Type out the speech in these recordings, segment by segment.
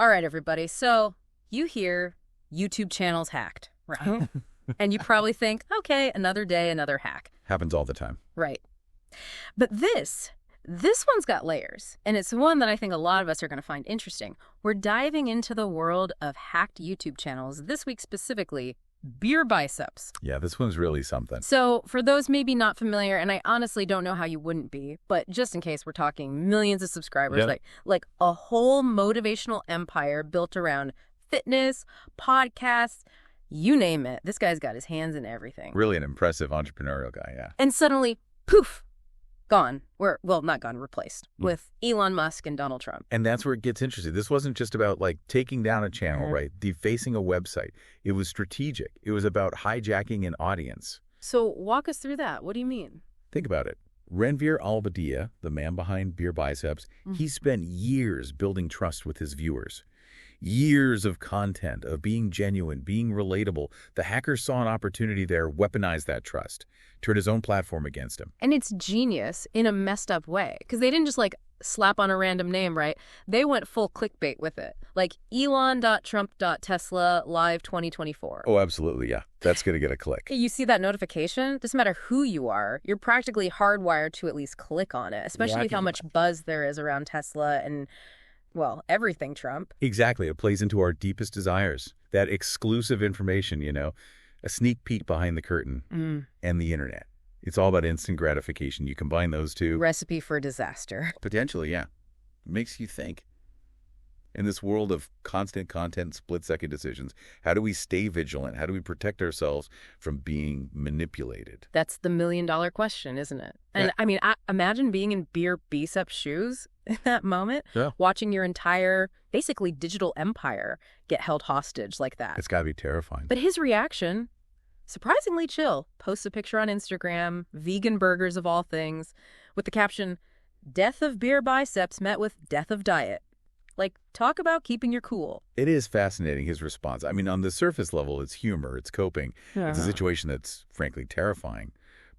All right, everybody. So you hear YouTube channels hacked, right? And you probably think, okay, another day, another hack. Happens all the time. Right. But this one's got layers, and it's one that I think a lot of us are going to find interesting. We're diving into the world of hacked YouTube channels, this week specifically, Beer Biceps. Yeah, this one's really something. So for those maybe not familiar, and I honestly don't know how you wouldn't be, but just in case, we're talking millions of subscribers, like a whole motivational empire built around fitness, podcasts, you name it. This guy's got his hands in everything. Really an impressive entrepreneurial guy, yeah. And suddenly, poof, gone. Not gone, replaced with Elon Musk and Donald Trump. And that's where it gets interesting. This wasn't just about like taking down a channel, right? Defacing a website. It was strategic. It was about hijacking an audience. So walk us through that. What do you mean? Think about it. Ranveer Allahbadia, the man behind Beer Biceps, he spent years building trust with his viewers. Years of content, of being genuine, being relatable. The hackers saw an opportunity there, weaponized that trust, turned his own platform against him. And it's genius in a messed up way, because they didn't just like slap on a random name, right? They went full clickbait with it. Like Elon.Trump.Tesla live 2024. Oh, absolutely, yeah. That's going to get a click. You see that notification? Doesn't matter who you are, you're practically hardwired to at least click on it, especially with how much buzz there is around Tesla and, well, everything Trump. Exactly. It plays into our deepest desires. That exclusive information, a sneak peek behind the curtain and the internet. It's all about instant gratification. You combine those two. Recipe for disaster. Potentially, yeah. It makes you think. In this world of constant content, split-second decisions, how do we stay vigilant? How do we protect ourselves from being manipulated? That's the million-dollar question, isn't it? And I mean, imagine being in Beer Biceps' shoes in that moment, watching your entire, basically digital empire get held hostage like that. It's got to be terrifying. But his reaction, surprisingly chill. Posts a picture on Instagram, vegan burgers of all things, with the caption, "Death of Beer Biceps met with death of diet." Like, talk about keeping your cool. It is fascinating, his response. I mean, on the surface level, it's humor, it's coping. It's a situation that's, frankly, terrifying.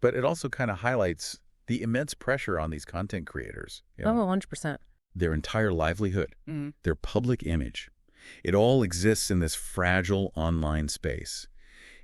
But it also kind of highlights the immense pressure on these content creators. Oh, 100%. Their entire livelihood, their public image. It all exists in this fragile online space.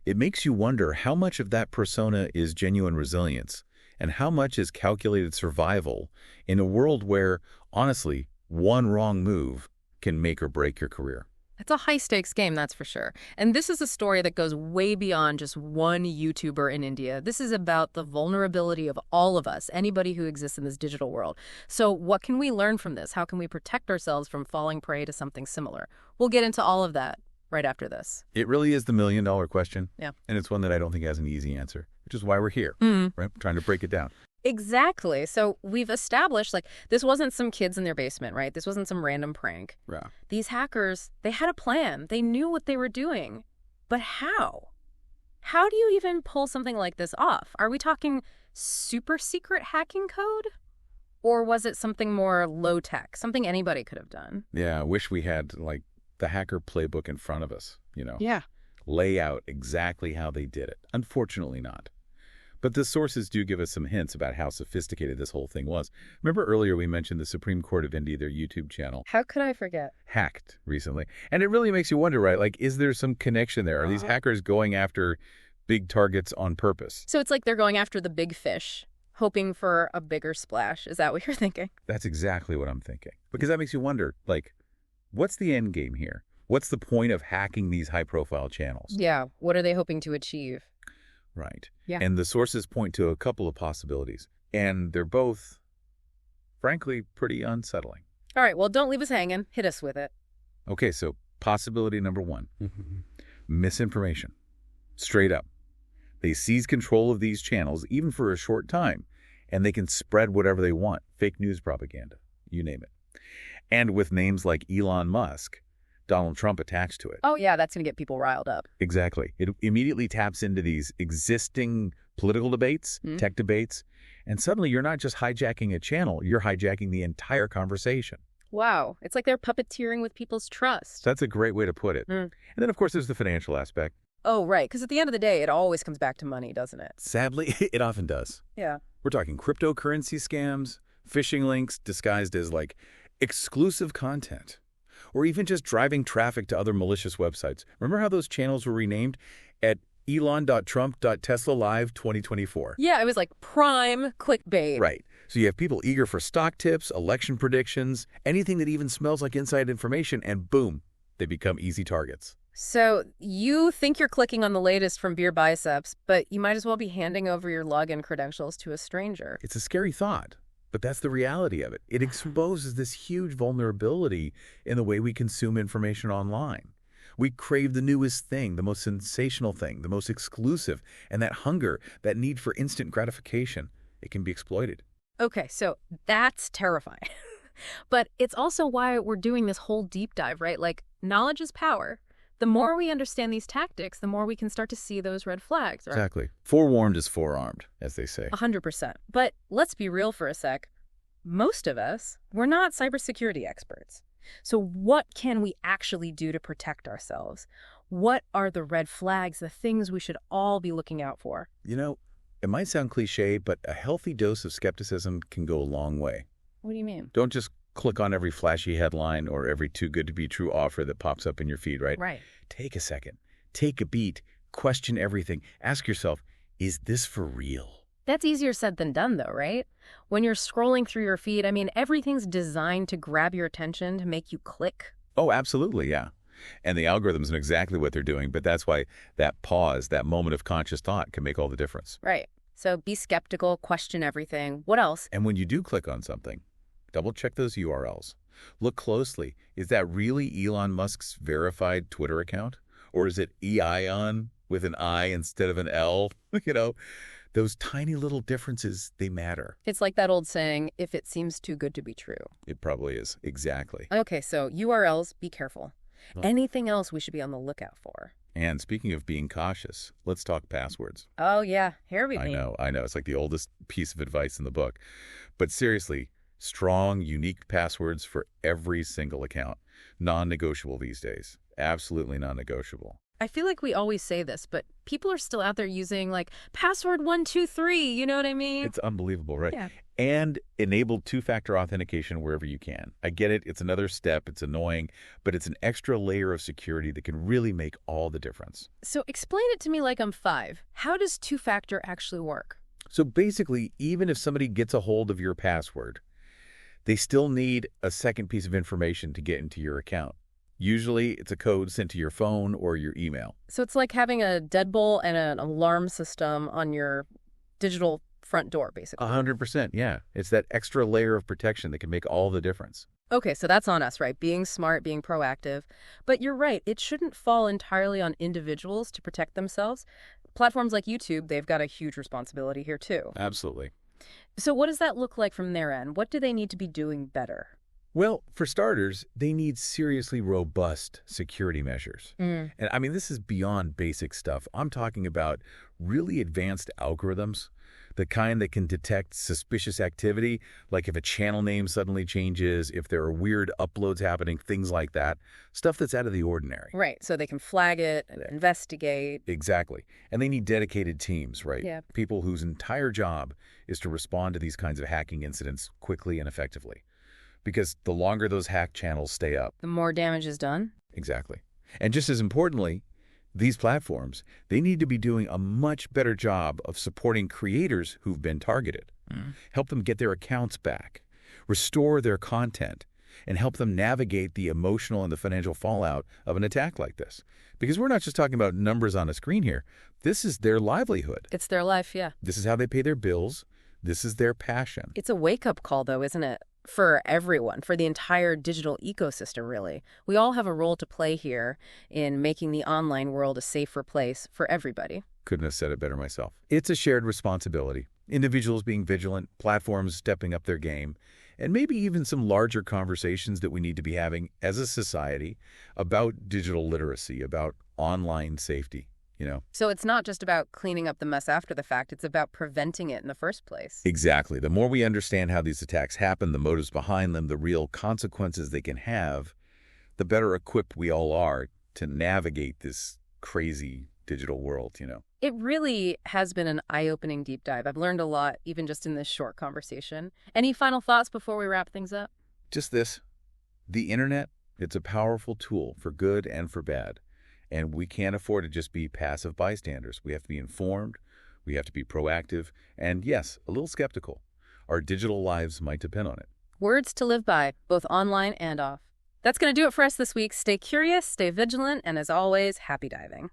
It makes you wonder how much of that persona is genuine resilience and how much is calculated survival in a world where, honestly, one wrong move can make or break your career. It's a high-stakes game, that's for sure. And this is a story that goes way beyond just one YouTuber in India. This is about the vulnerability of all of us, anybody who exists in this digital world. So what can we learn from this? How can we protect ourselves from falling prey to something similar? We'll get into all of that right after this. It really is the million-dollar question. Yeah. And it's one that I don't think has an easy answer, which is why we're here, right? Trying to break it down. Exactly. So we've established, like, this wasn't some kids in their basement, right? This wasn't some random prank. Yeah. These hackers, they had a plan. They knew what they were doing. But how? How do you even pull something like this off? Are we talking super secret hacking code? Or was it something more low-tech, something anybody could have done? Yeah, I wish we had, like, the hacker playbook in front of us, Yeah. Lay out exactly how they did it. Unfortunately not. But the sources do give us some hints about how sophisticated this whole thing was. Remember earlier we mentioned the Supreme Court of India, their YouTube channel? How could I forget? Hacked recently. And it really makes you wonder, right? Like, is there some connection there? Are these hackers going after big targets on purpose? So it's like they're going after the big fish, hoping for a bigger splash. Is that what you're thinking? That's exactly what I'm thinking. Because that makes you wonder, like, what's the end game here? What's the point of hacking these high-profile channels? Yeah. What are they hoping to achieve? Right. Yeah. And the sources point to a couple of possibilities. And they're both, frankly, pretty unsettling. All right. Well, don't leave us hanging. Hit us with it. Okay, so possibility number one. Misinformation. Straight up. They seize control of these channels, even for a short time, and they can spread whatever they want. Fake news propaganda. You name it. And with names like Elon Musk, Donald Trump attached to it. Oh, yeah, that's going to get people riled up. Exactly. It immediately taps into these existing political debates, tech debates, and suddenly you're not just hijacking a channel, you're hijacking the entire conversation. Wow. It's like they're puppeteering with people's trust. That's a great way to put it. And then, of course, there's the financial aspect. Oh, right. Because at the end of the day, it always comes back to money, doesn't it? Sadly, it often does. Yeah. We're talking cryptocurrency scams, phishing links disguised as, like, exclusive content. or even just driving traffic to other malicious websites. Remember how those channels were renamed at Elon.Trump.Tesla Live 2024? Yeah, it was like prime clickbait. Right. So you have people eager for stock tips, election predictions, anything that even smells like inside information, and boom, they become easy targets. So you think you're clicking on the latest from Beer Biceps, but you might as well be handing over your login credentials to a stranger. It's a scary thought, but that's the reality of it. It exposes this huge vulnerability in the way we consume information online. We crave the newest thing, the most sensational thing, the most exclusive, and that hunger, that need for instant gratification, it can be exploited. Okay, so that's terrifying. But it's also why we're doing this whole deep dive, right? Like, knowledge is power. The more we understand these tactics, the more we can start to see those red flags, right? Exactly. Forewarned is forearmed, as they say. 100%. But let's be real for a sec. Most of us, we're not cybersecurity experts. So what can we actually do to protect ourselves? What are the red flags, the things we should all be looking out for? You know, it might sound cliche, but a healthy dose of skepticism can go a long way. What do you mean? Don't just click on every flashy headline or every too-good-to-be-true offer that pops up in your feed, right? Right. Take a second. Take a beat. Question everything. Ask yourself, is this for real? That's easier said than done, though, right? When you're scrolling through your feed, I mean, everything's designed to grab your attention, to make you click. Oh, absolutely, yeah. And the algorithms know exactly what they're doing, but that's why that pause, that moment of conscious thought can make all the difference. Right. So be skeptical, question everything. What else? And when you do click on something, double-check those URLs. Look closely. Is that really Elon Musk's verified Twitter account? Or is it EION with an I instead of an L? You know, those tiny little differences, they matter. It's like that old saying, if it seems too good to be true. It probably is. Exactly. Okay, so URLs, be careful. Anything else we should be on the lookout for? And speaking of being cautious, let's talk passwords. Oh, yeah. Here we go. I know. It's like the oldest piece of advice in the book. But seriously, strong, unique passwords for every single account. Non-negotiable these days. Absolutely non-negotiable. I feel like we always say this, but people are still out there using like password 123, you know what I mean? It's unbelievable, right? Yeah. And enable two-factor authentication wherever you can. I get it. It's another step. It's annoying, but it's an extra layer of security that can really make all the difference. So explain it to me like I'm 5. How does two-factor actually work? So basically, even if somebody gets a hold of your password, they still need a second piece of information to get into your account. Usually, it's a code sent to your phone or your email. So it's like having a deadbolt and an alarm system on your digital front door, basically. 100%, yeah. It's that extra layer of protection that can make all the difference. Okay, so that's on us, right? Being smart, being proactive. But you're right, it shouldn't fall entirely on individuals to protect themselves. Platforms like YouTube, they've got a huge responsibility here, too. Absolutely. So what does that look like from their end? What do they need to be doing better? Well, for starters, they need seriously robust security measures. And I mean, this is beyond basic stuff. I'm talking about really advanced algorithms, the kind that can detect suspicious activity, like if a channel name suddenly changes, if there are weird uploads happening, things like that, stuff that's out of the ordinary. Right, so they can flag it and investigate. Exactly. And they need dedicated teams, right? Yeah. People whose entire job is to respond to these kinds of hacking incidents quickly and effectively. Because the longer those hack channels stay up, The more damage is done? Exactly. And just as importantly, these platforms, they need to be doing a much better job of supporting creators who've been targeted. Help them get their accounts back, restore their content, and help them navigate the emotional and the financial fallout of an attack like this. Because we're not just talking about numbers on a screen here. This is their livelihood. It's their life, yeah. This is how they pay their bills. This is their passion. It's a wake-up call, though, isn't it? For everyone, for the entire digital ecosystem, really. We all have a role to play here in making the online world a safer place for everybody. Couldn't have said it better myself. It's a shared responsibility. Individuals being vigilant, platforms stepping up their game, and maybe even some larger conversations that we need to be having as a society about digital literacy, about online safety. So it's not just about cleaning up the mess after the fact, it's about preventing it in the first place. Exactly. The more we understand how these attacks happen, the motives behind them, the real consequences they can have, the better equipped we all are to navigate this crazy digital world, It really has been an eye-opening deep dive. I've learned a lot, even just in this short conversation. Any final thoughts before we wrap things up? Just this. The internet, It's a powerful tool for good and for bad. And we can't afford to just be passive bystanders. We have to be informed, we have to be proactive, and yes, a little skeptical. Our digital lives might depend on it. Words to live by, both online and off. That's going to do it for us this week. Stay curious, stay vigilant, and as always, happy diving.